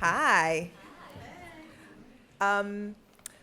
Hi.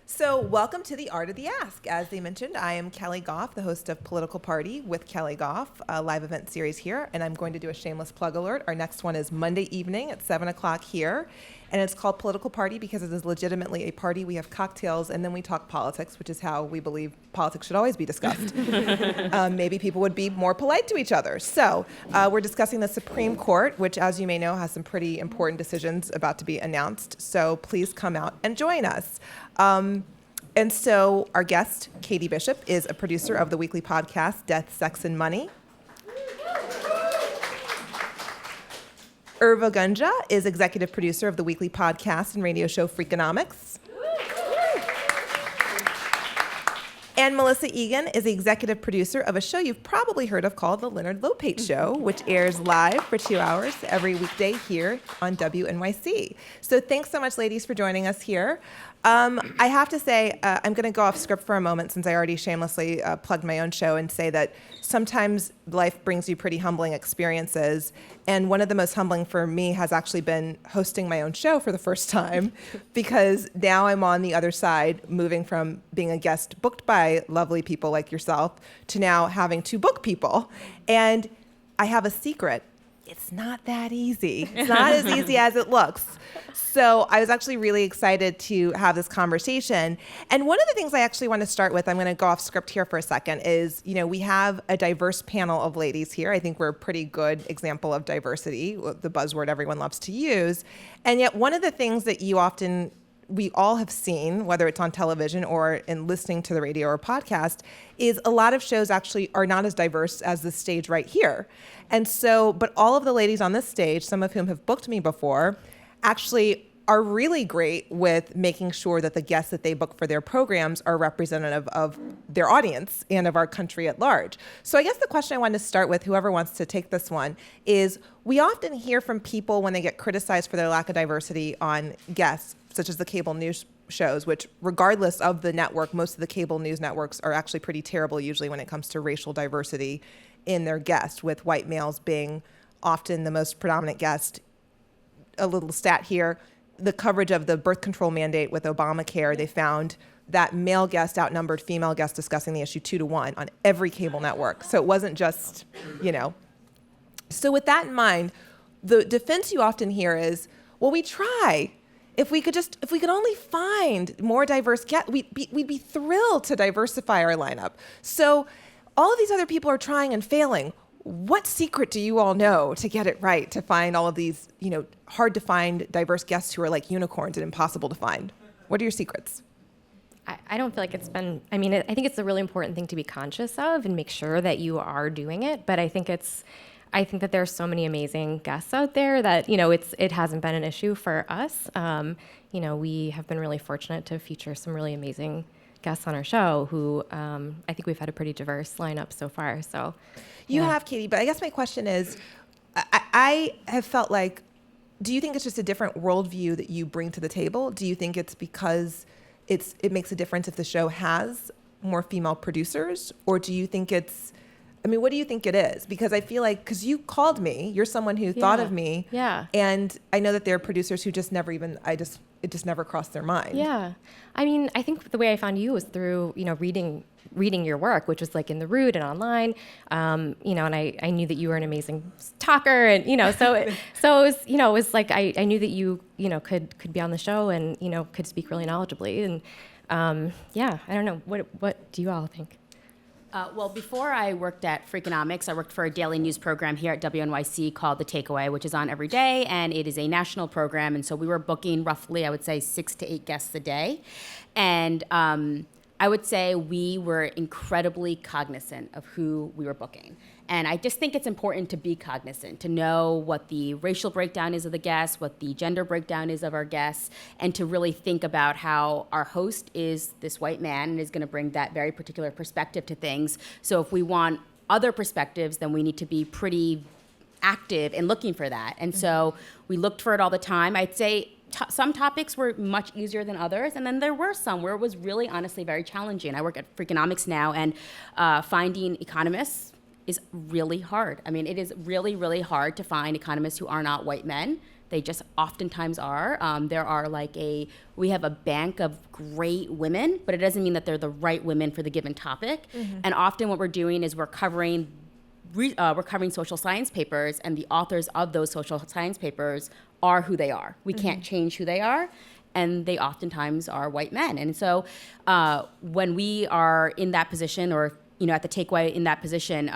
So welcome to The Art of the Ask. As they mentioned, I am Kelly Goff, the host of Political Party with Kelly Goff, a live event series here, and I'm going to do a shameless plug alert. Our next one is Monday evening at 7 o'clock here, and it's called Political Party because it is legitimately a party. We have cocktails, and then we talk politics, which is how we believe politics should always be discussed. Maybe people would be more polite to each other. So we're discussing the Supreme Court, which, as you may know, has some pretty important decisions about to be announced. So please come out and join us. And so our guest, Katie Bishop, is a producer of the weekly podcast, Death, Sex, and Money. Urva Gunja is executive producer of the weekly podcast and radio show Freakonomics. And Melissa Egan is the executive producer of a show you've probably heard of called The Leonard Lopate Show, which airs live for 2 hours every weekday here on WNYC. So thanks so much, ladies, for joining us here. I have to say, I'm going to go off script for a moment since I already shamelessly plugged my own show and say that sometimes life brings you pretty humbling experiences. And one of the most humbling for me has actually been hosting my own show for the first time because now I'm on the other side, moving from being a guest booked by lovely people like yourself to now having to book people. And I have a secret. It's not that easy. It's not as easy as it looks. So I was actually really excited to have this conversation. And one of the things I actually want to start with, I'm going to go off script here for a second, is, we have a diverse panel of ladies here. I think we're a pretty good example of diversity, the buzzword everyone loves to use. And yet one of the things that we all have seen, whether it's on television or in listening to the radio or podcast, is a lot of shows actually are not as diverse as the stage right here. And so, but all of the ladies on this stage, some of whom have booked me before, actually are really great with making sure that the guests that they book for their programs are representative of their audience and of our country at large. So I guess the question I wanted to start with, whoever wants to take this one, is we often hear from people when they get criticized for their lack of diversity on guests, such as the cable news shows, which regardless of the network, most of the cable news networks are actually pretty terrible usually when it comes to racial diversity in their guests, with white males being often the most predominant guest. A little stat here, the coverage of the birth control mandate with Obamacare, they found that male guests outnumbered female guests discussing the issue 2-1 on every cable network. So it wasn't just, So with that in mind, the defense you often hear is, well, we try. If we could only find more diverse guests, we'd be thrilled to diversify our lineup. So all of these other people are trying and failing. What secret do you all know to get it right, to find all of these, hard to find diverse guests who are like unicorns and impossible to find? What are your secrets? I don't feel like it's been, I think it's a really important thing to be conscious of and make sure that you are doing it. But I think that there are so many amazing guests out there that, it hasn't been an issue for us. We have been really fortunate to feature some really amazing guests on our show who I think we've had a pretty diverse lineup so far. So you have, Katie, but I guess my question is, I have felt like, do you think it's just a different worldview that you bring to the table? Do you think it's because it makes a difference if the show has more female producers? Or do you think what do you think it is? Because I feel like, because you called me, you're someone who thought of me. Yeah. And I know that there are producers who just never even, it just never crossed their mind. Yeah. I think the way I found you was through, reading your work, which was like in The Root and online, and I knew that you were an amazing talker, and so it was like I knew that you could be on the show and could speak really knowledgeably, and I don't know, what do you all think? Well, before I worked at Freakonomics, I worked for a daily news program here at WNYC called The Takeaway, which is on every day, and it is a national program, and so we were booking roughly, I would say, 6 to 8 guests a day, and I would say we were incredibly cognizant of who we were booking. And I just think it's important to be cognizant, to know what the racial breakdown is of the guests, what the gender breakdown is of our guests, and to really think about how our host is this white man and is going to bring that very particular perspective to things. So if we want other perspectives, then we need to be pretty active in looking for that. And so we looked for it all the time. I'd say some topics were much easier than others, and then there were some where it was really honestly very challenging. I work at Freakonomics now, and finding economists is really hard. It is really, really hard to find economists who are not white men They just oftentimes are. There are we have a bank of great women, but it doesn't mean that they're the right women for the given topic. And often what we're doing is we're covering social science papers, and the authors of those social science papers are who they are. We can't change who they are, and they oftentimes are white men. And so when we are in that position, or at the takeaway in that position,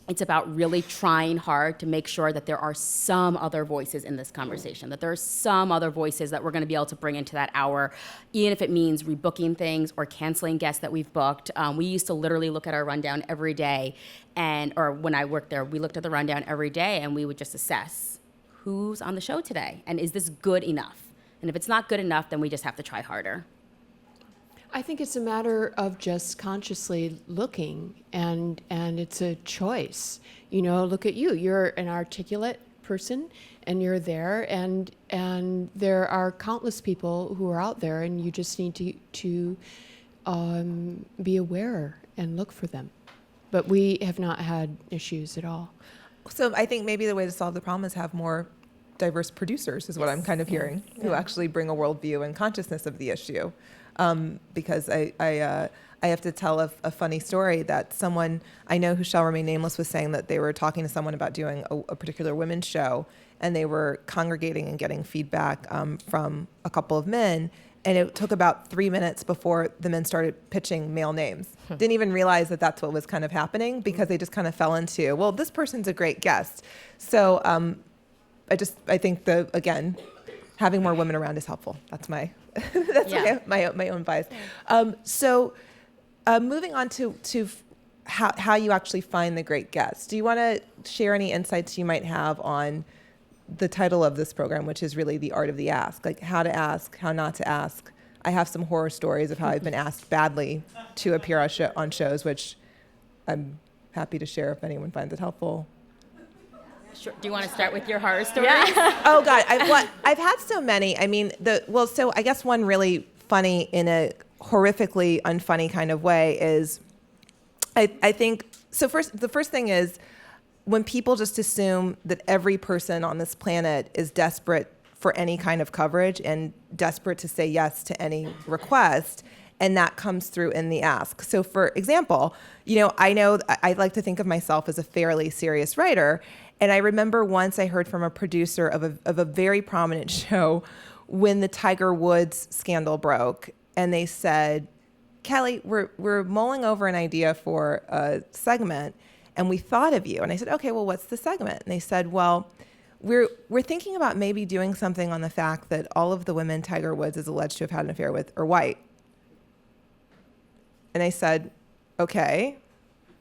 it's about really trying hard to make sure that there are some other voices in this conversation, that there are some other voices that we're going to be able to bring into that hour, even if it means rebooking things or canceling guests that we've booked. We used to literally look at our rundown every day, or when I worked there, we looked at the rundown every day, and we would just assess who's on the show today, and is this good enough? And if it's not good enough, then we just have to try harder. I think it's a matter of just consciously looking, and it's a choice. Look at you. You're an articulate person, and you're there, and there are countless people who are out there, and you just need to be aware and look for them. But we have not had issues at all. So I think maybe the way to solve the problem is have more diverse producers, is what I'm kind of hearing, who actually bring a worldview and consciousness of the issue. Because I have to tell a funny story that someone I know who shall remain nameless was saying that they were talking to someone about doing a particular women's show, and they were congregating and getting feedback from a couple of men, and it took about 3 minutes before the men started pitching male names. Didn't even realize that that's what was kind of happening, because they just kind of fell into, well, this person's a great guest. So I think again, having more women around is helpful. That's my my own bias. So moving on to how you actually find the great guests. Do you want to share any insights you might have on the title of this program, which is really the art of the ask, like how to ask, how not to ask? I have some horror stories of how I've been asked badly to appear on shows, which I'm happy to share if anyone finds it helpful. Sure. Do you want to start with your horror stories? Oh God, I've had so many. I mean, so I guess one really funny in a horrifically unfunny kind of way is, I think, so the first thing is when people just assume that every person on this planet is desperate for any kind of coverage and desperate to say yes to any request, and that comes through in the ask. So for example, I know I like to think of myself as a fairly serious writer. And I remember once I heard from a producer of a very prominent show when the Tiger Woods scandal broke, and they said, Kelly, we're mulling over an idea for a segment, and we thought of you. And I said, okay, well, what's the segment? And they said, well, we're thinking about maybe doing something on the fact that all of the women Tiger Woods is alleged to have had an affair with are white. And I said, okay,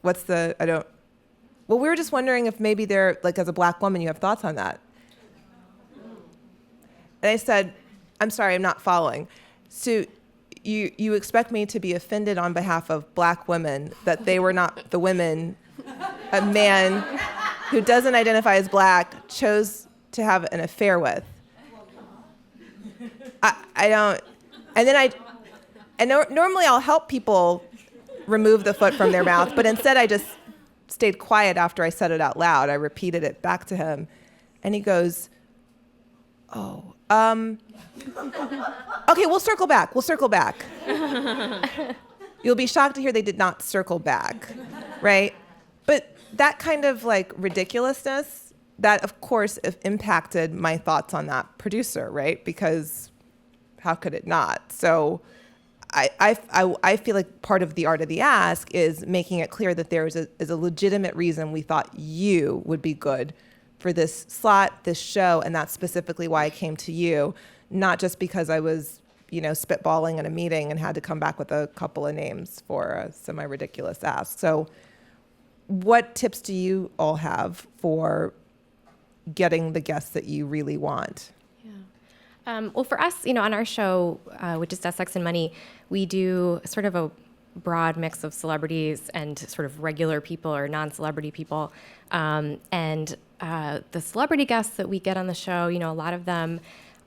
well, we were just wondering if maybe they're, like, as a black woman, you have thoughts on that. And I said, I'm sorry, I'm not following. So you expect me to be offended on behalf of black women that they were not the women a man who doesn't identify as black chose to have an affair with? I don't, and then normally I'll help people remove the foot from their mouth, but instead I just stayed quiet after I said it out loud. I repeated it back to him, and he goes, oh, okay, we'll circle back. You'll be shocked to hear they did not circle back, right? But that kind of like ridiculousness, that of course impacted my thoughts on that producer, right? Because how could it not? So I feel like part of the art of the ask is making it clear that there is a legitimate reason we thought you would be good for this slot, this show, and that's specifically why I came to you, not just because I was, spitballing in a meeting and had to come back with a couple of names for a semi-ridiculous ask. So what tips do you all have for getting the guests that you really want? Well, for us, on our show, which is Death, Sex, and Money, we do sort of a broad mix of celebrities and sort of regular people or non-celebrity people. And the celebrity guests that we get on the show, a lot of them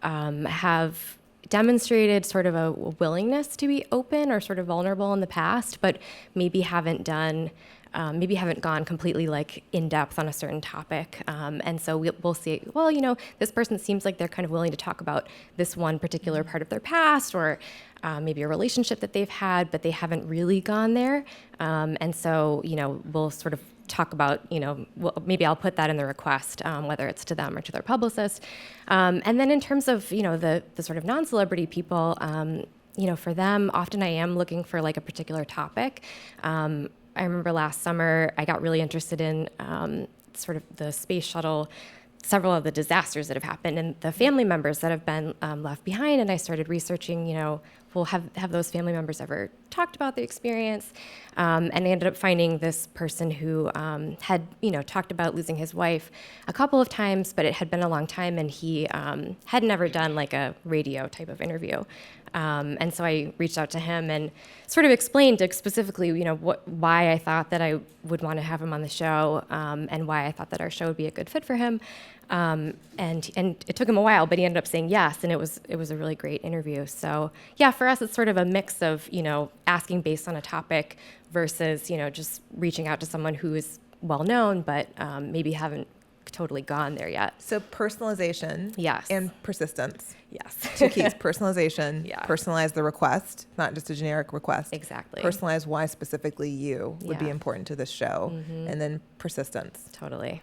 have demonstrated sort of a willingness to be open or sort of vulnerable in the past, but maybe haven't done maybe haven't gone completely like in depth on a certain topic. And so we'll see, well, this person seems like they're kind of willing to talk about this one particular part of their past, or maybe a relationship that they've had, but they haven't really gone there. And so, we'll sort of talk about, maybe I'll put that in the request, whether it's to them or to their publicist. And then in terms of, the sort of non-celebrity people, for them, often I am looking for like a particular topic. I remember last summer, I got really interested in sort of the space shuttle, several of the disasters that have happened and the family members that have been left behind. And I started researching, well, have those family members ever talked about the experience? And I ended up finding this person who had, talked about losing his wife a couple of times, but it had been a long time, and he had never done like a radio type of interview. And so I reached out to him and sort of explained specifically, why I thought that I would want to have him on the show, and why I thought that our show would be a good fit for him. And it took him a while, but he ended up saying yes, and it was a really great interview. So yeah, for us, it's sort of a mix of, asking based on a topic versus, just reaching out to someone who is well known, but maybe haven't totally gone there yet. So personalization, yes, and persistence. Yes. Two keys: personalization, Yeah. Personalize the request, not just a generic request. Exactly. Personalize why specifically you would be Yeah. important to this show, and then persistence. Totally.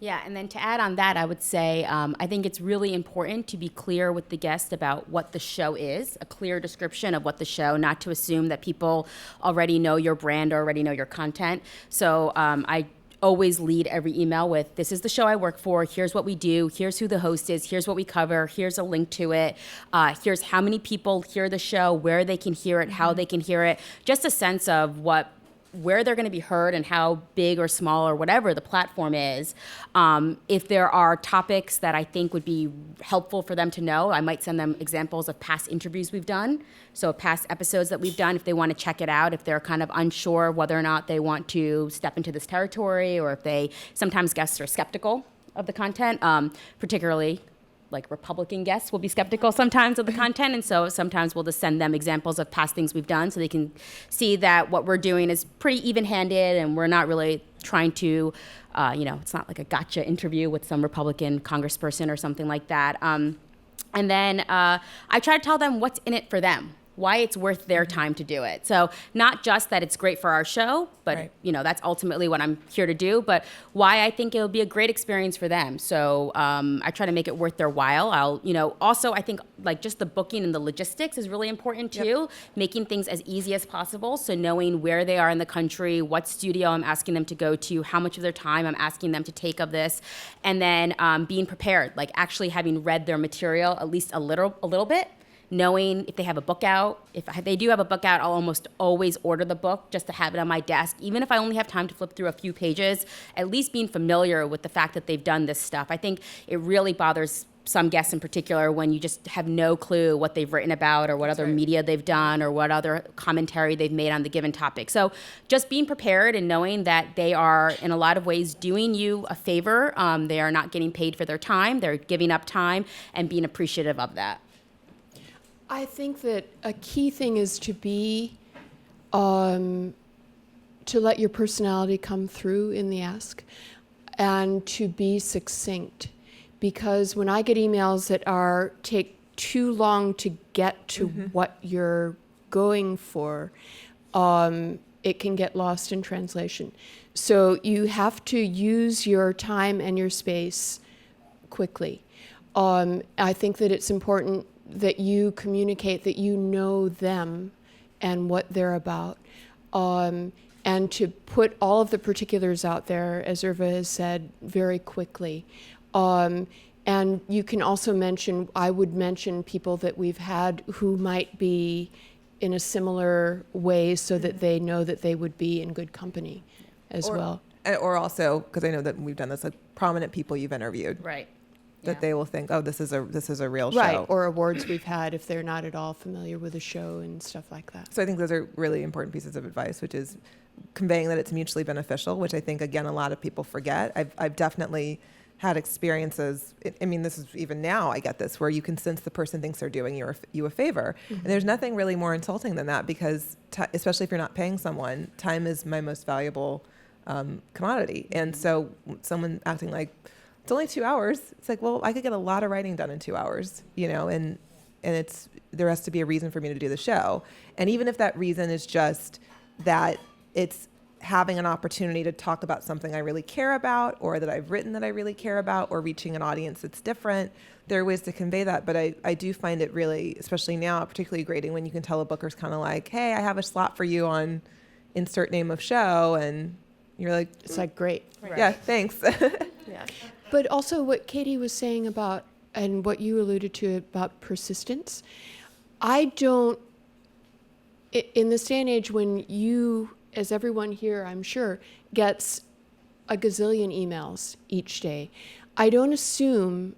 Yeah, and then to add on that, I would say I think it's really important to be clear with the guest about what the show is, a clear description of what the show, not to assume that people already know your brand or already know your content. So I always lead every email with, this is the show I work for, here's what we do, here's who the host is, here's what we cover, here's a link to it, here's how many people hear the show, where they can hear it, how they can hear it, just a sense of where they're going to be heard and how big or small or whatever the platform is. If there are topics that I think would be helpful for them to know, I might send them examples of past interviews we've done, so past episodes that we've done if they want to check it out, if they're kind of unsure whether or not they want to step into this territory, or if sometimes guests are skeptical of the content, particularly like Republican guests will be skeptical sometimes of the content, and so sometimes we'll just send them examples of past things we've done so they can see that what we're doing is pretty even-handed, and we're not really trying to, it's not like a gotcha interview with some Republican congressperson or something like that. And then I try to tell them what's in it for them, why it's worth their time to do it. So not just that it's great for our show, but Right. That's ultimately what I'm here to do, but why I think it'll be a great experience for them. So I try to make it worth their while. Also I think like just the booking and the logistics is really important too, Yep. making things as easy as possible. So knowing where they are in the country, what studio I'm asking them to go to, how much of their time I'm asking them to take of this, and then being prepared, like actually having read their material at least a little bit. Knowing if they have a book out. If they do have a book out, I'll almost always order the book just to have it on my desk. Even if I only have time to flip through a few pages, at least being familiar with the fact that they've done this stuff. I think it really bothers some guests in particular when you just have no clue what they've written about or what other media they've done or what other commentary they've made on the given topic. So just being prepared and knowing that they are in a lot of ways doing you a favor. They are not getting paid for their time. They're giving up time, and being appreciative of that. I think that a key thing is to let your personality come through in the ask, and to be succinct. Because when I get emails that take too long to get to what you're going for, it can get lost in translation. So you have to use your time and your space quickly. I think that it's important that you communicate that you know them and what they're about, and to put all of the particulars out there, as Irva has said, very quickly. And you can also I would mention people that we've had who might be in a similar way, so that they know that they would be in good company as well. Or also, because I know that we've done this, like prominent people you've interviewed. Right. That they will think, oh, this is a real show. Right, or awards we've had if they're not at all familiar with the show and stuff like that. So I think those are really important pieces of advice, which is conveying that it's mutually beneficial, which I think, again, a lot of people forget. I've definitely had experiences. I mean, this is even now I get this where you can sense the person thinks they're doing you a favor, and there's nothing really more insulting than that because especially if you're not paying someone, time is my most valuable commodity. And so someone acting like it's only 2 hours, it's like, well, I could get a lot of writing done in 2 hours, and there has to be a reason for me to do the show. And even if that reason is just that it's having an opportunity to talk about something I really care about, or that I've written that I really care about, or reaching an audience that's different, there are ways to convey that. But I do find it really, especially now, particularly grating when you can tell a booker's kind of like, hey, I have a slot for you on insert name of show, and you're like, It's like, great. yeah, thanks. Yeah. But also what Katie was saying about, and what you alluded to about persistence, in this day and age when you, as everyone here, I'm sure, gets a gazillion emails each day, I don't assume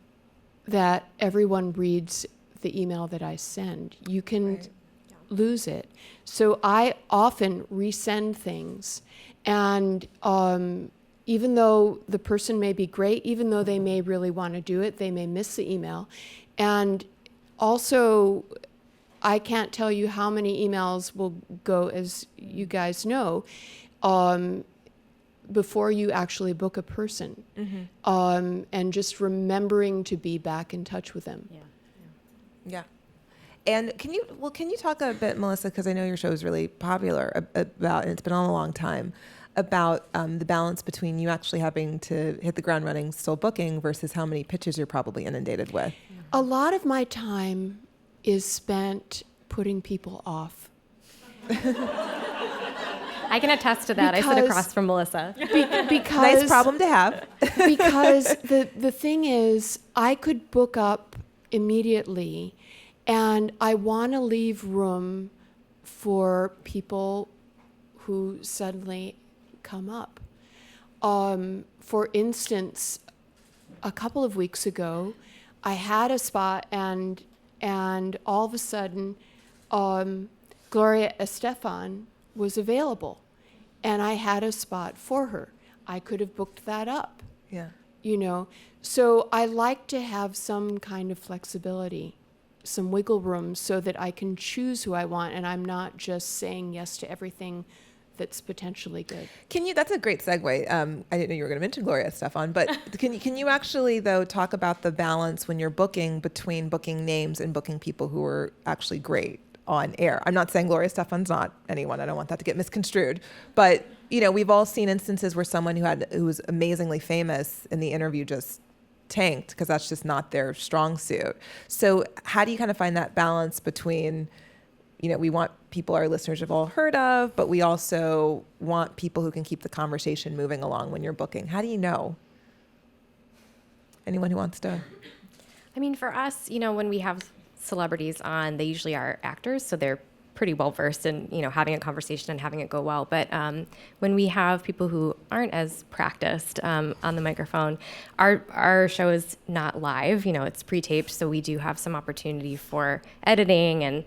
that everyone reads the email that I send. You can lose it. So I often resend things. And even though the person may be great, even though they may really want to do it, they may miss the email. And also, I can't tell you how many emails will go, as you guys know, before you actually book a person. And just remembering to be back in touch with them. Yeah. And can you talk a bit, Melissa, because I know your show is really popular about, and it's been on a long time, about the balance between you actually having to hit the ground running, still booking, versus how many pitches you're probably inundated with. A lot of my time is spent putting people off. I can attest to that. I sit across from Melissa. Because Nice problem to have. because the thing is, I could book up immediately, and I want to leave room for people who suddenly come up. For instance, a couple of weeks ago, I had a spot, and all of a sudden, Gloria Estefan was available, and I had a spot for her. I could have booked that up. Yeah. So I like to have some kind of flexibility, some wiggle room, so that I can choose who I want, and I'm not just saying yes to everything that's potentially good. That's a great segue. I didn't know you were going to mention Gloria Estefan, but can you actually, though, talk about the balance when you're booking between booking names and booking people who are actually great on air? I'm not saying Gloria Estefan's not anyone. I don't want that to get misconstrued. But, we've all seen instances where someone who was amazingly famous in the interview just tanked because that's just not their strong suit. So how do you kind of find that balance between, we want people our listeners have all heard of, but we also want people who can keep the conversation moving along when you're booking? How do you know? Anyone who wants to? I mean, for us, when we have celebrities on, they usually are actors, so they're pretty well versed in, having a conversation and having it go well. But when we have people who aren't as practiced on the microphone, our show is not live. It's pre-taped, so we do have some opportunity for editing and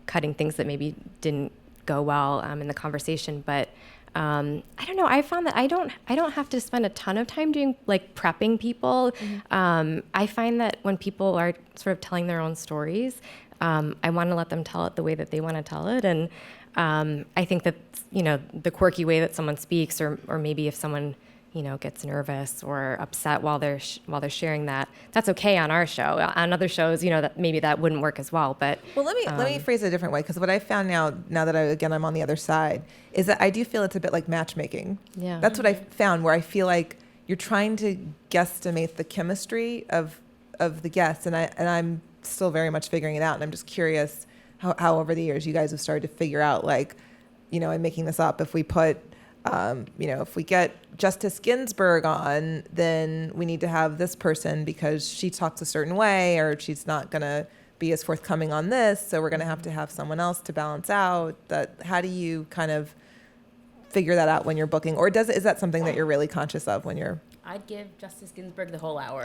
cutting things that maybe didn't go well in the conversation. But I don't know. I found that I don't have to spend a ton of time doing prepping people. I find that when people are sort of telling their own stories, I want to let them tell it the way that they want to tell it. And I think that the quirky way that someone speaks, or maybe if someone gets nervous or upset while they're sharing that's okay on our show. On other shows, that maybe that wouldn't work as well. But let me phrase it a different way, because what I found now that I'm on the other side, is that I do feel it's a bit like matchmaking. Yeah. That's what I found, where I feel like you're trying to guesstimate the chemistry of the guests, and I'm still very much figuring it out. And I'm just curious how over the years you guys have started to figure out, I'm making this up, if we put if we get Justice Ginsburg on, then we need to have this person because she talks a certain way, or she's not going to be as forthcoming on this, so we're going to have someone else to balance out that. How do you kind of figure that out when you're booking, or is that something that you're really conscious of when you're? I'd give Justice Ginsburg the whole hour.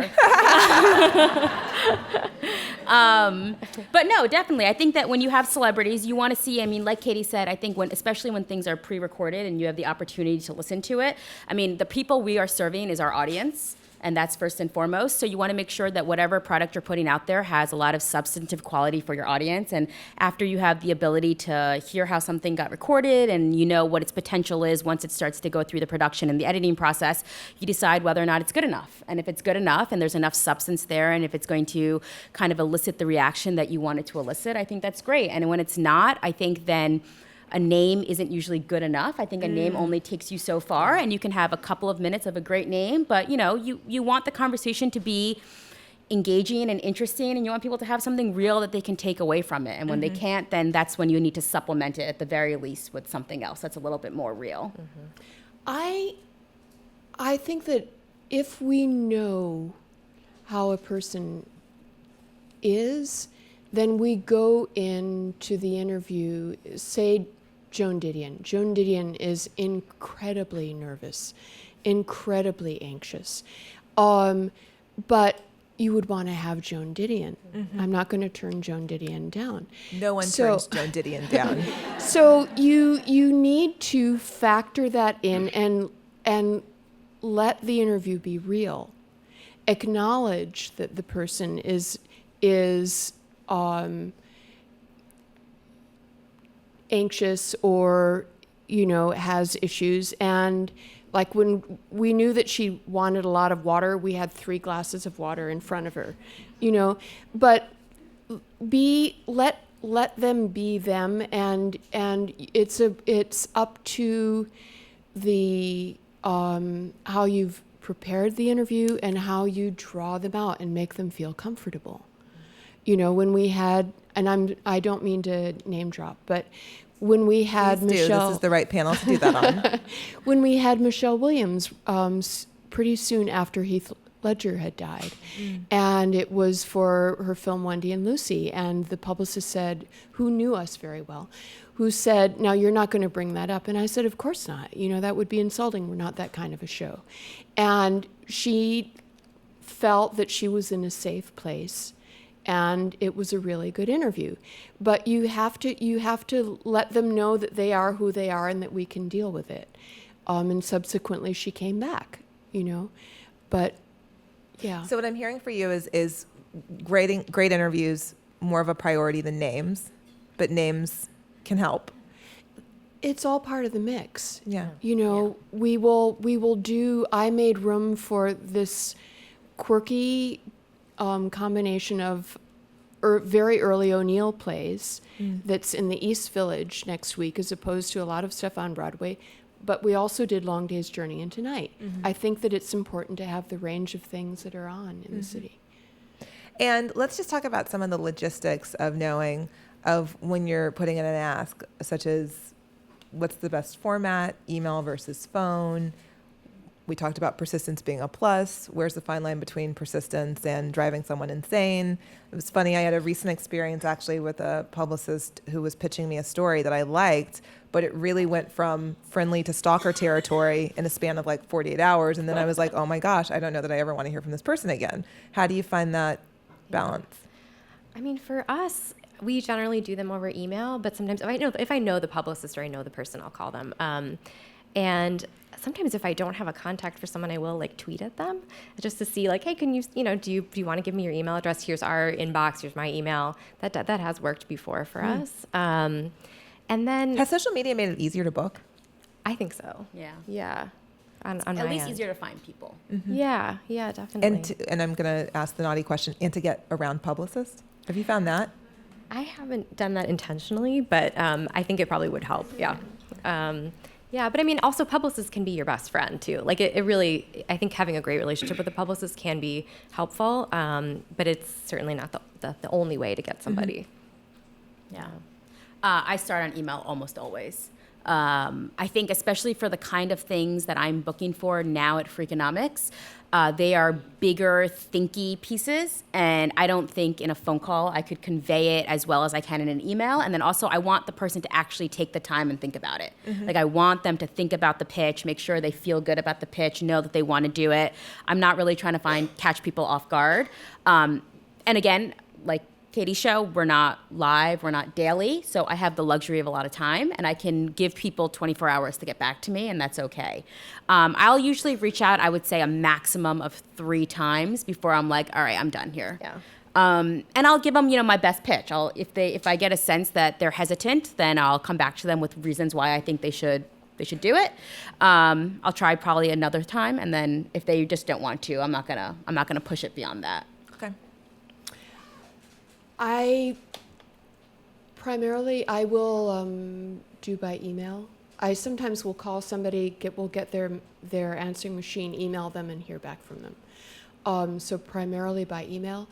But no, definitely. I think that when you have celebrities, you want to see, like Katie said, I think especially when things are pre-recorded and you have the opportunity to listen to it, the people we are serving is our audience. And that's first and foremost. So you want to make sure that whatever product you're putting out there has a lot of substantive quality for your audience. And after you have the ability to hear how something got recorded and you know what its potential is once it starts to go through the production and the editing process, you decide whether or not it's good enough. And if it's good enough and there's enough substance there, and if it's going to kind of elicit the reaction that you want it to elicit, I think that's great. And when it's not, I think then a name isn't usually good enough. I think a name only takes you so far, and you can have a couple of minutes of a great name, but you want the conversation to be engaging and interesting, and you want people to have something real that they can take away from it. And when they can't, then that's when you need to supplement it at the very least with something else that's a little bit more real. I think that if we know how a person is, then we go into the interview, say Joan Didion. Joan Didion is incredibly nervous, incredibly anxious. But you would want to have Joan Didion. I'm not going to turn Joan Didion down. No one turns Joan Didion down. So you need to factor that in and let the interview be real. Acknowledge that the person is anxious or has issues, and like when we knew that she wanted a lot of water, we had 3 glasses of water in front of her, but let them be them, and it's up to the how you've prepared the interview and how you draw them out and make them feel comfortable. When we had, and I don't mean to name drop, but when we had Please Michelle, this is the right panel to do that on. when we had Michelle Williams, pretty soon after Heath Ledger had died, and it was for her film Wendy and Lucy, and the publicist said, who knew us very well, who said, "Now you're not going to bring that up," and I said, "Of course not. That would be insulting. We're not that kind of a show," and she felt that she was in a safe place. And it was a really good interview, but you have to let them know that they are who they are and that we can deal with it. And subsequently, she came back, but yeah. So what I'm hearing for you is great interviews more of a priority than names, but names can help. It's all part of the mix. Yeah. We will do. I made room for this quirky combination of very early O'Neill plays that's in the East Village next week, as opposed to a lot of stuff on Broadway. But we also did Long Day's Journey into Night. I think that it's important to have the range of things that are on in the city. And let's just talk about some of the logistics of knowing of when you're putting in an ask, such as what's the best format, email versus phone. We talked about persistence being a plus. Where's the fine line between persistence and driving someone insane? It was funny. I had a recent experience actually with a publicist who was pitching me a story that I liked, but it really went from friendly to stalker territory in a span of like 48 hours. And then I was like, oh my gosh, I don't know that I ever want to hear from this person again. How do you find that balance? I mean, for us, we generally do them over email, but sometimes if I know the publicist or I know the person, I'll call them. And sometimes if I don't have a contact for someone, I will like tweet at them just to see like, hey, can you, do you want to give me your email address? Here's our inbox. Here's my email. That has worked before for us. And then Has social media made it easier to book? I think so. Yeah. Yeah. On At my least end. easier to find people. Yeah, definitely. And I'm going to ask the naughty question, and to get around publicists. Have you found that? I haven't done that intentionally, but I think it probably would help. Yeah. Yeah, but I mean, also publicists can be your best friend too. Like it really, I think having a great relationship with a publicist can be helpful, but it's certainly not the only way to get somebody. Yeah. I start on email almost always. I think especially for the kind of things that I'm booking for now at Freakonomics, they are bigger, thinky pieces, and I don't think in a phone call I could convey it as well as I can in an email. And then also I want the person to actually take the time and think about it. Like I want them to think about the pitch, make sure they feel good about the pitch, know that they want to do it. I'm not really trying to catch people off guard. And again, like Katie's show, we're not live, we're not daily, so I have the luxury of a lot of time, and I can give people 24 hours to get back to me, and that's okay. I'll usually reach out, I would say a maximum of 3 times before I'm like, all right, I'm done here. Yeah. And I'll give them, my best pitch. If I get a sense that they're hesitant, then I'll come back to them with reasons why I think they should do it. I'll try probably another time, and then if they just don't want to, I'm not gonna push it beyond that. Okay. I will do by email. I sometimes will call somebody, will get their answering machine, email them, and hear back from them. So primarily by email.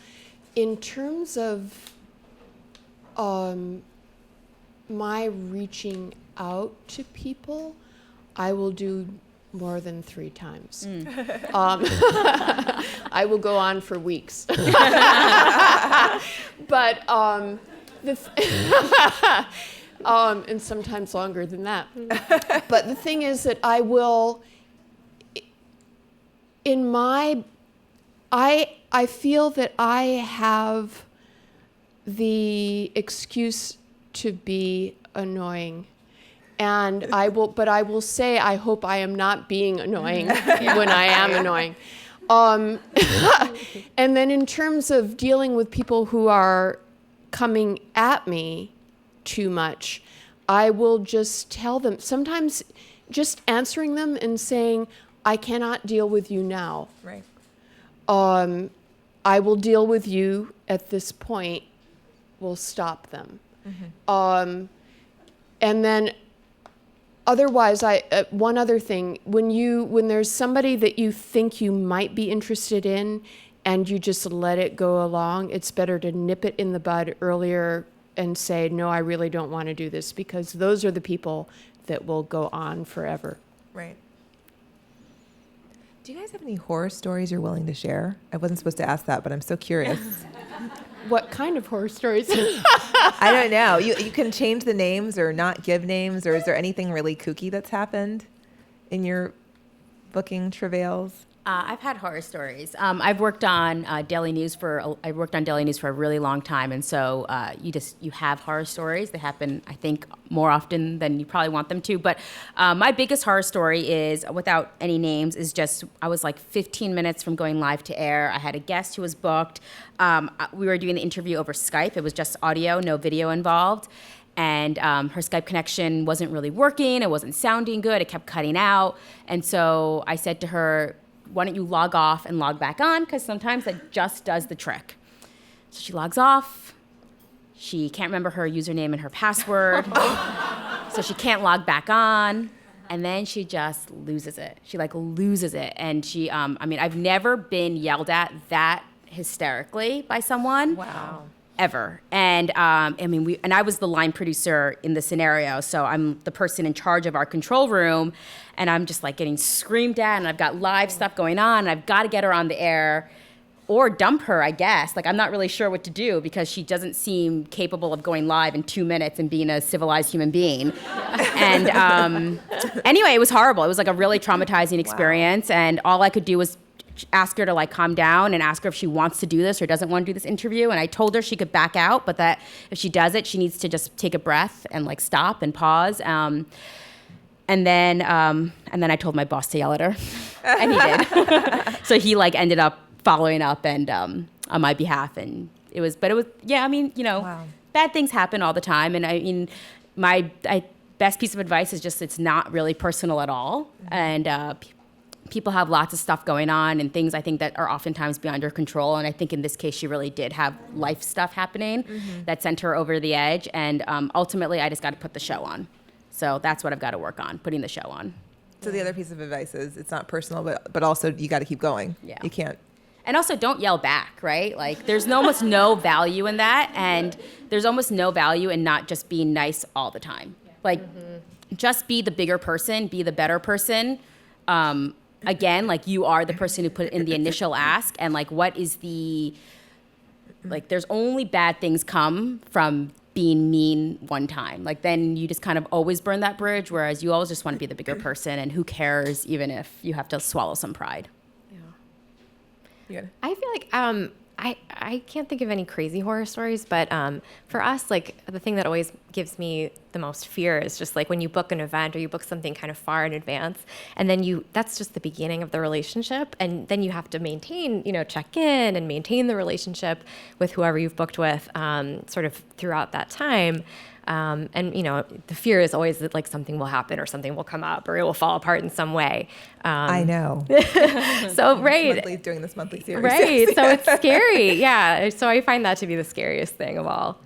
In terms of my reaching out to people, I will do more than 3 times. I will go on for weeks. But and sometimes longer than that. But the thing is that I will, I feel that I have the excuse to be annoying. And I will say, I hope I am not being annoying when I am annoying. And then in terms of dealing with people who are coming at me too much, I will just tell them, sometimes just answering them and saying, I cannot deal with you now. Right. I will deal with you at this point. We'll stop them. Mm-hmm. And then otherwise, one other thing, when there's somebody that you think you might be interested in and you just let it go along, it's better to nip it in the bud earlier and say, no, I really don't want to do this, because those are the people that will go on forever. Right. Do you guys have any horror stories you're willing to share? I wasn't supposed to ask that, but I'm so curious. What kind of horror stories? I don't know. You can change the names or not give names, or is there anything really kooky that's happened in your booking travails? I've had horror stories. I've worked on daily news for a really long time, and so you have horror stories. They happen, I think, more often than you probably want them to. But my biggest horror story is, without any names, is just I was like 15 minutes from going live to air. I had a guest who was booked. We were doing the interview over Skype. It was just audio, no video involved. And her Skype connection wasn't really working. It wasn't sounding good. It kept cutting out. And so I said to her, why don't you log off and log back on? Because sometimes that just does the trick. So she logs off. She can't remember her username and her password. So she can't log back on. And then she just loses it. She loses it. And she, I've never been yelled at that hysterically by someone. Wow. Ever. And I was the line producer in the scenario, so I'm the person in charge of our control room, and I'm just getting screamed at, and I've got live stuff going on, and I've got to get her on the air or dump her, I guess. I'm not really sure what to do, because she doesn't seem capable of going live in 2 minutes and being a civilized human being. And anyway, it was horrible. It was a really traumatizing experience, and all I could do was ask her to calm down and ask her if she wants to do this or doesn't want to do this interview. And I told her she could back out, but that if she does it, she needs to just take a breath and stop and pause. And then I told my boss to yell at her, and he did. So he ended up following up and on my behalf, and it was Wow. Bad things happen all the time. And my best piece of advice is just, it's not really personal at all. Mm-hmm. And people have lots of stuff going on and things, I think, that are oftentimes beyond your control. And I think in this case, she really did have life stuff happening that sent her over the edge. And ultimately, I just got to put the show on. So that's what I've got to work on, putting the show on. So the other piece of advice is, it's not personal, but also you got to keep going. Yeah. You can't. And also, don't yell back, right? There's almost no value in that. And there's almost no value in not just being nice all the time. Just be the bigger person, be the better person. Again, you are the person who put in the initial ask, and what is the, there's only bad things come from being mean one time. Then you just kind of always burn that bridge, whereas you always just want to be the bigger person, and who cares, even if you have to swallow some pride. Yeah. I feel I can't think of any crazy horror stories, but for us, like the thing that always gives me the most fear is just like when you book an event or you book something kind of far in advance, and then that's just the beginning of the relationship, and then you have to maintain, check in and maintain the relationship with whoever you've booked with, sort of throughout that time. And the fear is always that like something will happen or something will come up or it will fall apart in some way. I know. So right, Doing this monthly series, right. So it's scary. Yeah. So I find that to be the scariest thing of all.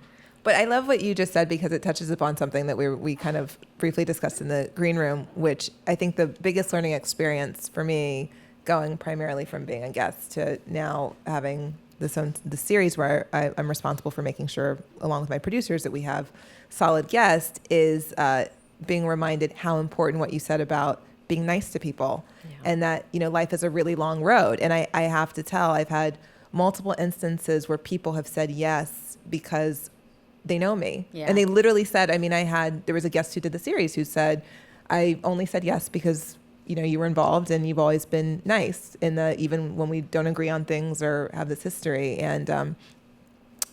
But I love what you just said because it touches upon something that we kind of briefly discussed in the green room, which I think the biggest learning experience for me, going primarily from being a guest to now having the series where I'm responsible for making sure, along with my producers, that we have solid guests, is being reminded how important what you said about being nice to people, and that life is a really long road. And I have to tell, I've had multiple instances where people have said yes because they know me, and they literally said, there was a guest who did the series who said, I only said yes because you were involved and you've always been nice even when we don't agree on things or have this history. And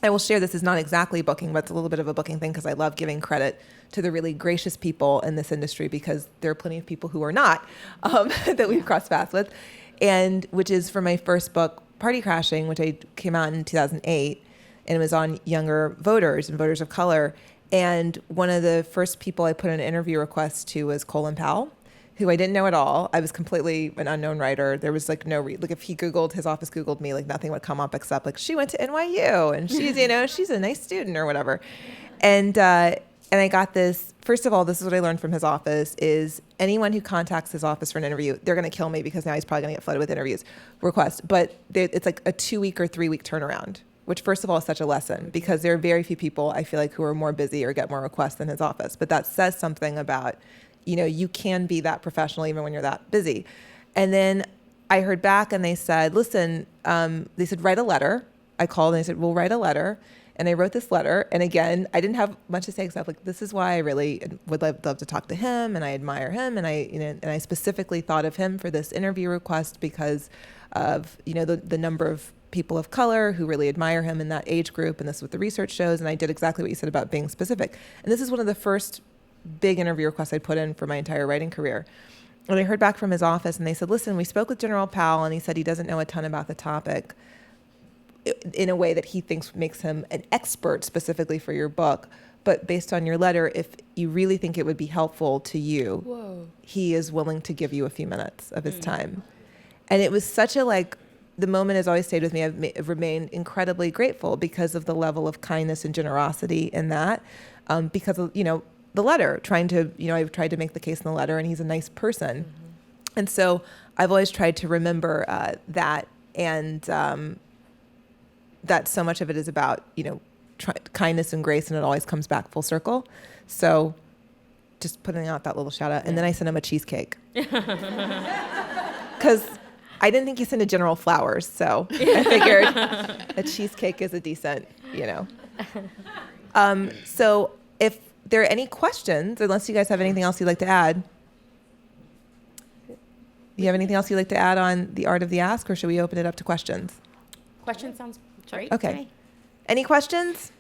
I will share, this is not exactly booking, but it's a little bit of a booking thing because I love giving credit to the really gracious people in this industry, because there are plenty of people who are not, that we've crossed paths with. And which is for my first book, Party Crashing, which came out in 2008, and it was on younger voters and voters of color. And one of the first people I put an interview request to was Colin Powell, who I didn't know at all. I was completely an unknown writer. There was like if he Googled, his office Googled me, like nothing would come up except like she went to NYU and she's, she's a nice student or whatever. And I got this, first of all, this is what I learned from his office, is anyone who contacts his office for an interview, they're going to kill me because now he's probably going to get flooded with interviews requests. But it's like a 2-week or 3-week turnaround, which first of all is such a lesson, because there are very few people I feel like who are more busy or get more requests than his office. But that says something about, you can be that professional even when you're that busy. And then I heard back and they said, listen, they said, write a letter. I called and they said, we'll write a letter. And I wrote this letter. And again, I didn't have much to say except like, this is why I really would love to talk to him. And I admire him. And I specifically thought of him for this interview request because of, the number of people of color who really admire him in that age group. And this is what the research shows. And I did exactly what you said about being specific. And this is one of the first big interview requests I put in for my entire writing career. And I heard back from his office and they said, listen, we spoke with General Powell and he said he doesn't know a ton about the topic in a way that he thinks makes him an expert specifically for your book. But based on your letter, if you really think it would be helpful to you, he is willing to give you a few minutes of his time. And it was such the moment has always stayed with me. I've remained incredibly grateful because of the level of kindness and generosity in that, because of, the letter, I've tried to make the case in the letter, and he's a nice person. Mm-hmm. And so I've always tried to remember that, and that so much of it is about, kindness and grace, and it always comes back full circle. So just putting out that little shout out. And then I sent him a cheesecake. Because I didn't think he sent a General flowers, so I figured a cheesecake is a decent, So if there are any questions, unless you guys have anything else you'd like to add. Do you have anything else you'd like to add on the art of the ask, or should we open it up to questions? Question sounds great. Okay. Any questions?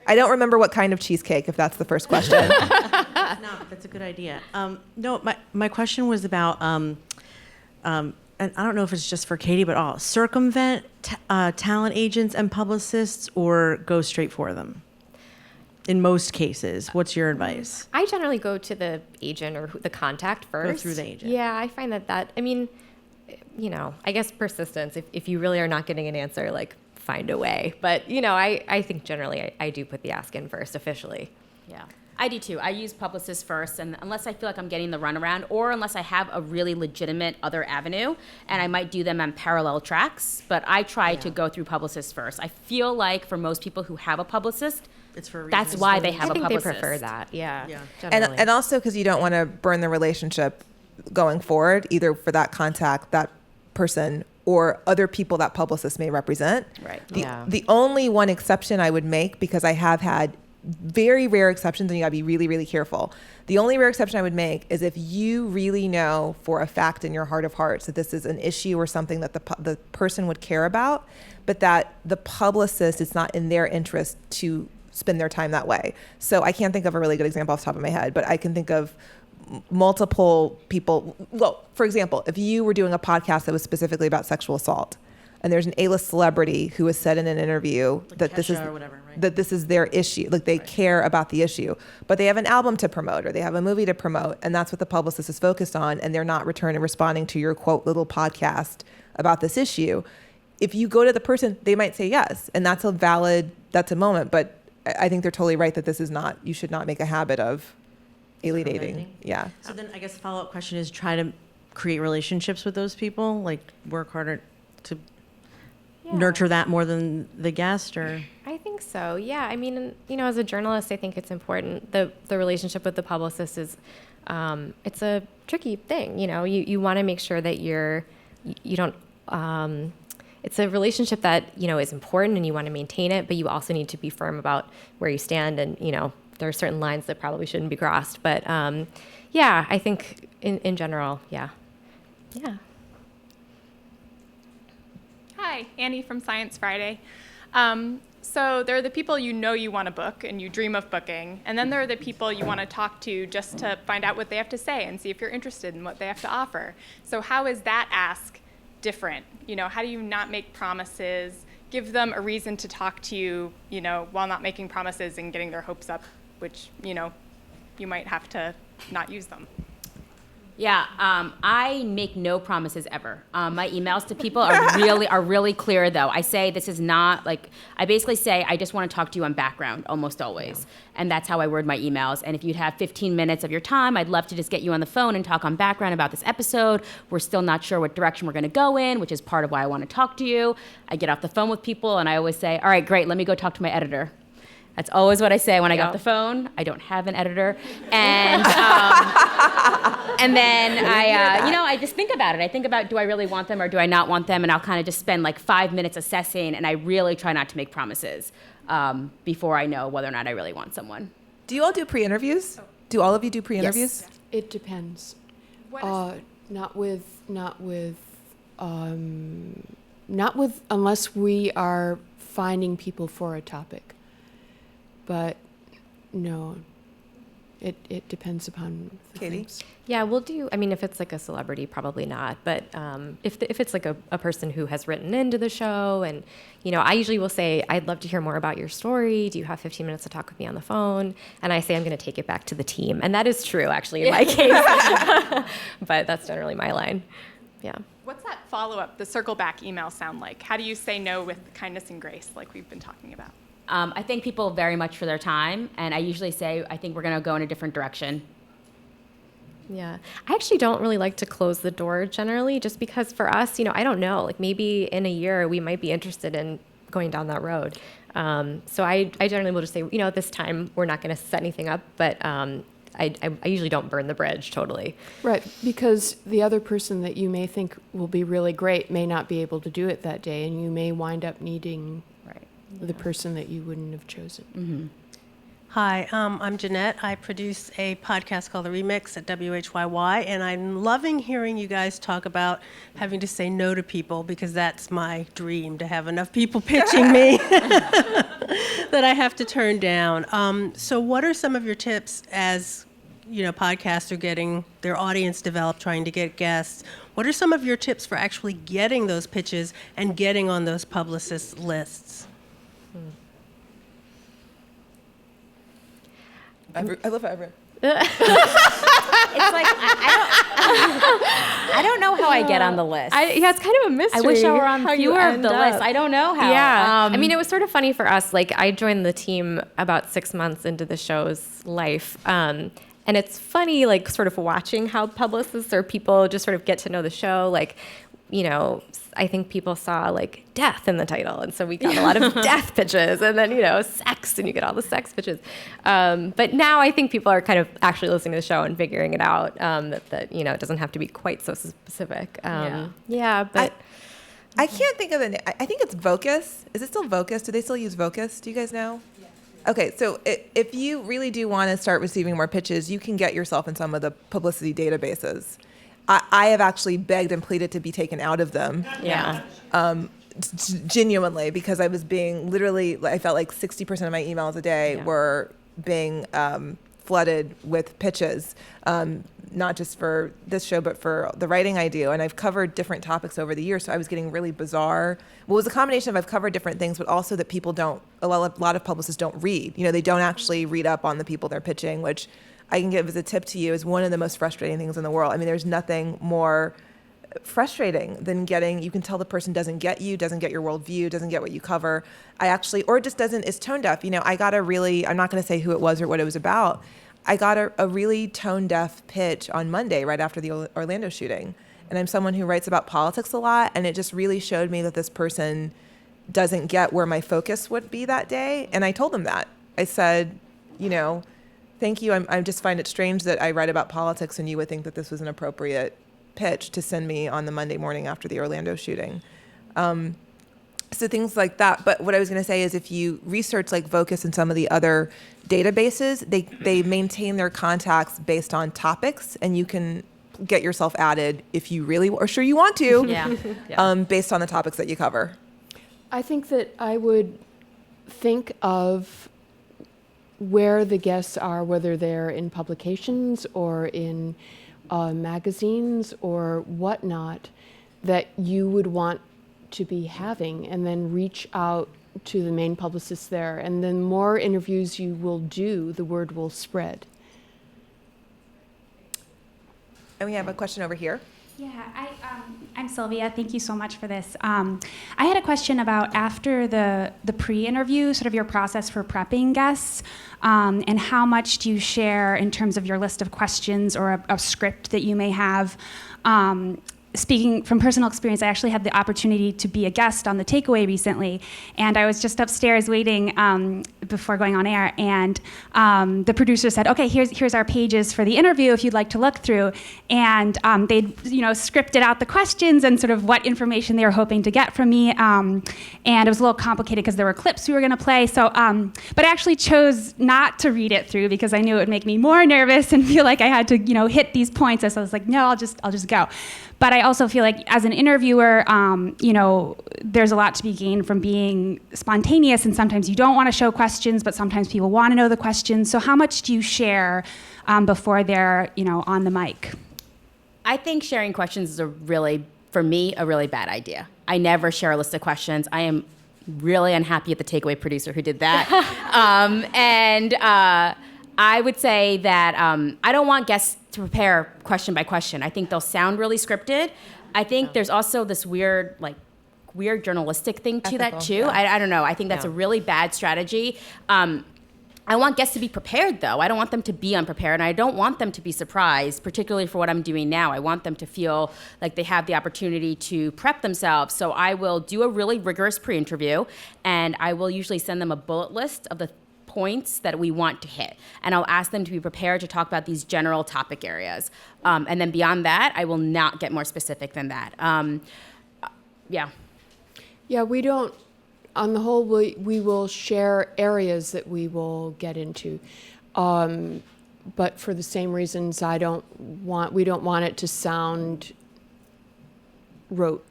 I don't remember what kind of cheesecake, if that's the first question. No, that's a good idea. No, my question was about, and I don't know if it's just for Katie, but all circumvent talent agents and publicists or go straight for them. In most cases, what's your advice? I generally go to the agent or the contact first. Go through the agent. Yeah, I find that I guess persistence. If you really are not getting an answer, find a way. But, I think generally I do put the ask in first officially. Yeah, I do too. I use publicists first, and unless I feel like I'm getting the runaround, or unless I have a really legitimate other avenue, and I might do them on parallel tracks, but I try to go through publicists first. I feel like for most people who have a publicist, it's for a reason. That's why they have a publicist. I think they prefer that, yeah. And also because you don't want to burn the relationship going forward, either for that contact, that person, or other people that publicists may represent. Right. The only one exception I would make, because I have had very rare exceptions, and you gotta be really, really careful. The only rare exception I would make is if you really know for a fact in your heart of hearts that this is an issue or something that the person would care about, but that the publicist, it's not in their interest to spend their time that way. So I can't think of a really good example off the top of my head, but I can think of multiple people. Well, for example, if you were doing a podcast that was specifically about sexual assault, and there's an A-list celebrity who has said in an interview that this is Kesha or whatever, right? that this is their issue, like they care about the issue, but they have an album to promote or they have a movie to promote, and that's what the publicist is focused on, and they're not responding to your quote little podcast about this issue. If you go to the person, they might say yes, and that's a moment, but I think they're totally right that this is not, you should not make a habit of alienating. Circumventing. Yeah. So then I guess follow-up question is try to create relationships with those people, like work harder to nurture that more than the guest, or? I think so. Yeah. I mean, as a journalist, I think it's important. The relationship with the publicist is, it's a tricky thing. You want to make sure that you don't, it's a relationship that, is important and you want to maintain it, but you also need to be firm about where you stand. And, there are certain lines that probably shouldn't be crossed. But, yeah, I think in general, yeah. Yeah. Hi, Annie from Science Friday. So there are the people you want to book and you dream of booking, and then there are the people you want to talk to just to find out what they have to say and see if you're interested in what they have to offer. So how is that ask different? How do you not make promises, give them a reason to talk to you, while not making promises and getting their hopes up, which, you might have to not use them? Yeah, I make no promises ever. My emails to people are really clear, though. I say this is not I basically say I just want to talk to you on background almost always, and that's how I word my emails. And if you'd have 15 minutes of your time, I'd love to just get you on the phone and talk on background about this episode. We're still not sure what direction we're going to go in, which is part of why I want to talk to you. I get off the phone with people, and I always say, all right, great, let me go talk to my editor. That's always what I say when I get off the phone. I don't have an editor. And and then I just think about it. I think about, do I really want them or do I not want them? And I'll kind of just spend 5 minutes assessing, and I really try not to make promises before I know whether or not I really want someone. Do you all do pre-interviews? Do all of you do pre-interviews? Yes. It depends. Not with unless we are finding people for a topic. But no, it depends upon the Katie? things. Yeah, we'll do. I mean, if it's a celebrity, probably not. But if it's a person who has written into the show, and I usually will say, I'd love to hear more about your story. Do you have 15 minutes to talk with me on the phone? And I say I'm going to take it back to the team, and that is true actually in my case. But that's generally my line. Yeah. What's that follow-up, the circle back email sound like? How do you say no with kindness and grace, like we've been talking about? I thank people very much for their time, and I usually say, I think we're going to go in a different direction. Yeah. I actually don't really like to close the door generally, just because for us, I don't know, maybe in a year we might be interested in going down that road. So I generally will just say, at this time we're not going to set anything up, but I usually don't burn the bridge totally. Right, because the other person that you may think will be really great may not be able to do it that day, and you may wind up needing the person that you wouldn't have chosen. Mm-hmm. Hi, I'm Jeanette. I produce a podcast called The Remix at WHYY, and I'm loving hearing you guys talk about having to say no to people, because that's my dream, to have enough people pitching me that I have to turn down. So what are some of your tips as podcasts are getting their audience developed, trying to get guests? What are some of your tips for actually getting those pitches and getting on those publicist lists? I love Everett. It's I don't know how I get on the list. It's kind of a mystery. I wish I were on how fewer you of the end list. up. I don't know how. Yeah. I mean, it was sort of funny for us. I joined the team about 6 months into the show's life. And it's funny, sort of watching how publicists or people just sort of get to know the show. I think people saw death in the title, and so we got a lot of death pitches, and then sex, and you get all the sex pitches. But now I think people are kind of actually listening to the show and figuring it out, that it doesn't have to be quite so specific. But I can't think of it. I think it's Vocus. Is it still Vocus? Do they still use Vocus? Do you guys know? Okay, so if you really do want to start receiving more pitches, you can get yourself in some of the publicity databases. I have actually begged and pleaded to be taken out of them. Yeah. Genuinely, because I was being literally, I felt like 60% of my emails a day were being flooded with pitches, not just for this show, but for the writing I do. And I've covered different topics over the years, so I was getting really bizarre. Well, it was a combination of I've covered different things, but also that people don't, a lot of publicists don't read. They don't actually read up on the people they're pitching, which I can give as a tip to you is one of the most frustrating things in the world. I mean, there's nothing more frustrating than you can tell the person doesn't get you, doesn't get your worldview, doesn't get what you cover. Or just is tone deaf. I got I'm not going to say who it was or what it was about. I got a really tone deaf pitch on Monday right after the Orlando shooting. And I'm someone who writes about politics a lot. And it just really showed me that this person doesn't get where my focus would be that day. And I told them that. I said, thank you. I just find it strange that I write about politics and you would think that this was an appropriate pitch to send me on the Monday morning after the Orlando shooting. So things like that. But what I was going to say is if you research like Vocus and some of the other databases, they maintain their contacts based on topics, and you can get yourself added if you really are sure you want to, based on the topics that you cover. I think that I would think of where the guests are, whether they're in publications or in magazines or whatnot, that you would want to be having, and then reach out to the main publicists there. And the more interviews you will do, the word will spread. And we have a question over here. Yeah, I'm Sylvia. Thank you so much for this. I had a question about after the pre-interview, sort of your process for prepping guests, and how much do you share in terms of your list of questions or a script that you may have. Speaking from personal experience, I actually had the opportunity to be a guest on The Takeaway recently, and I was just upstairs waiting before going on air, and the producer said, "Okay, here's our pages for the interview if you'd like to look through," and they'd scripted out the questions and sort of what information they were hoping to get from me, and it was a little complicated because there were clips we were going to play. So, but I actually chose not to read it through because I knew it would make me more nervous and feel like I had to hit these points. So I was like, no, I'll just go. But I also feel like as an interviewer, there's a lot to be gained from being spontaneous, and sometimes you don't want to show questions, but sometimes people want to know the questions. So how much do you share before they're, on the mic? I think sharing questions is for me, a really bad idea. I never share a list of questions. I am really unhappy at the Takeaway producer who did that. I would say that I don't want guests to prepare question by question. I think they'll sound really scripted. I think there's also this weird journalistic thing to that too. I don't know. I think that's a really bad strategy. I want guests to be prepared though. I don't want them to be unprepared, and I don't want them to be surprised, particularly for what I'm doing now. I want them to feel like they have the opportunity to prep themselves. So I will do a really rigorous pre-interview, and I will usually send them a bullet list of the points that we want to hit. And I'll ask them to be prepared to talk about these general topic areas. And then beyond that, I will not get more specific than that. Yeah, we don't, on the whole, we will share areas that we will get into. But for the same reasons, we don't want it to sound rote.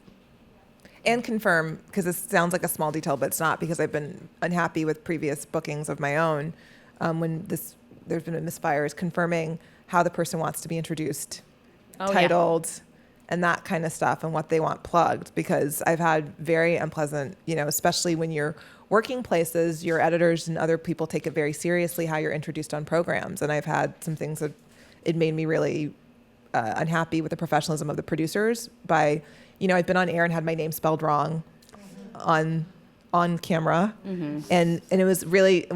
And confirm, because this sounds like a small detail, but it's not, because I've been unhappy with previous bookings of my own when there's been a misfire, is confirming how the person wants to be introduced, titled, and that kind of stuff, and what they want plugged. Because I've had very unpleasant, especially when you're working places, your editors and other people take it very seriously how you're introduced on programs. And I've had some things that it made me really unhappy with the professionalism of the producers by... I've been on air and had my name spelled wrong on camera. Mm-hmm. And it was really,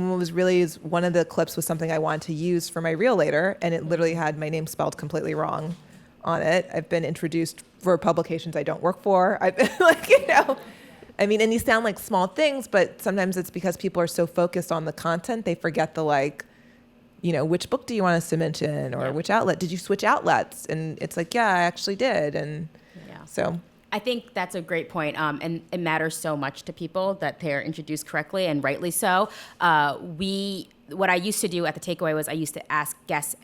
one of the clips was something I wanted to use for my reel later, and it literally had my name spelled completely wrong on it. I've been introduced for publications I don't work for. I've been and these sound like small things, but sometimes it's because people are so focused on the content, they forget which book do you want us to mention, or which outlet, did you switch outlets? And it's like, yeah, I actually did. And so I think that's a great point, and it matters so much to people that they're introduced correctly, and rightly so. What I used to do at the takeaway was I used to ask guests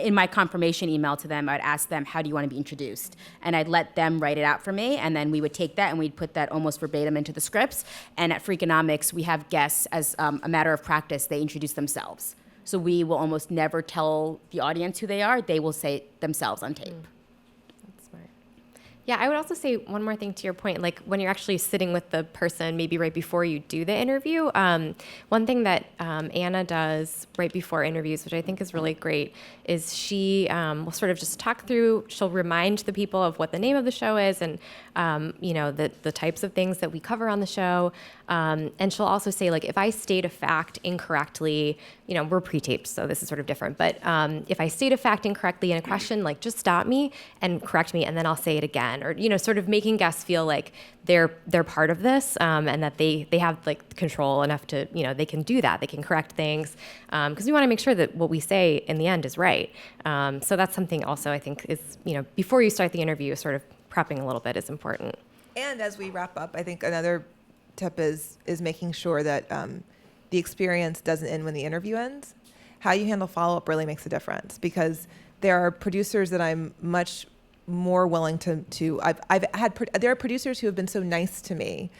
in my confirmation email to them. I'd ask them, how do you want to be introduced? And I'd let them write it out for me, and then we would take that and we'd put that almost verbatim into the scripts. And at Freakonomics, we have guests, as a matter of practice, they introduce themselves. So we will almost never tell the audience who they are. They will say it themselves on tape. That's smart. Yeah, I would also say one more thing to your point, like when you're actually sitting with the person, maybe right before you do the interview, one thing that Anna does right before interviews, which I think is really great, is she will sort of just talk through, she'll remind the people of what the name of the show is and, the types of things that we cover on the show. And she'll also say, like, if I state a fact incorrectly, we're pre-taped, so this is sort of different. But if I state a fact incorrectly in a question, like, just stop me and correct me, and then I'll say it again. Or, sort of making guests feel like they're part of this, and that they have, like, control enough to, they can do that. They can correct things. Because we want to make sure that what we say in the end is right. So that's something also I think is, before you start the interview, sort of prepping a little bit is important. And as we wrap up, I think another tip is making sure that the experience doesn't end when the interview ends. How you handle follow-up really makes a difference, because there are producers that I'm much more willing to there are producers who have been so nice to me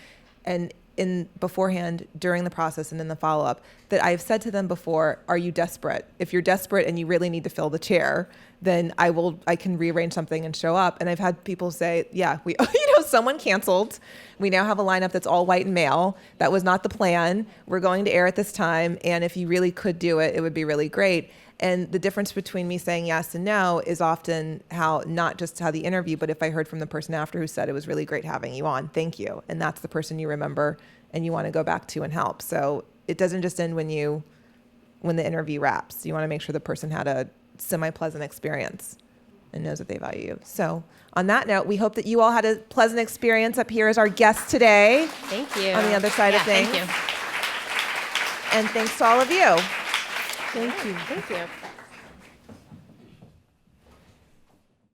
and in beforehand, during the process, and in the follow-up, that I've said to them before, are you desperate? If you're desperate and you really need to fill the chair, then I can rearrange something and show up. And I've had people say, yeah, someone canceled. We now have a lineup that's all white and male. That was not the plan. We're going to air at this time. And if you really could do it, it would be really great. And the difference between me saying yes and no is often not just how the interview, but if I heard from the person after who said, it was really great having you on, thank you. And that's the person you remember and you want to go back to and help. So it doesn't just end when the interview wraps. You want to make sure the person had a semi-pleasant experience and knows that they value you. So on that note, we hope that you all had a pleasant experience up here as our guests today. Thank you. On the other side of things. Thank you. And thanks to all of you. Thank you. Thank you.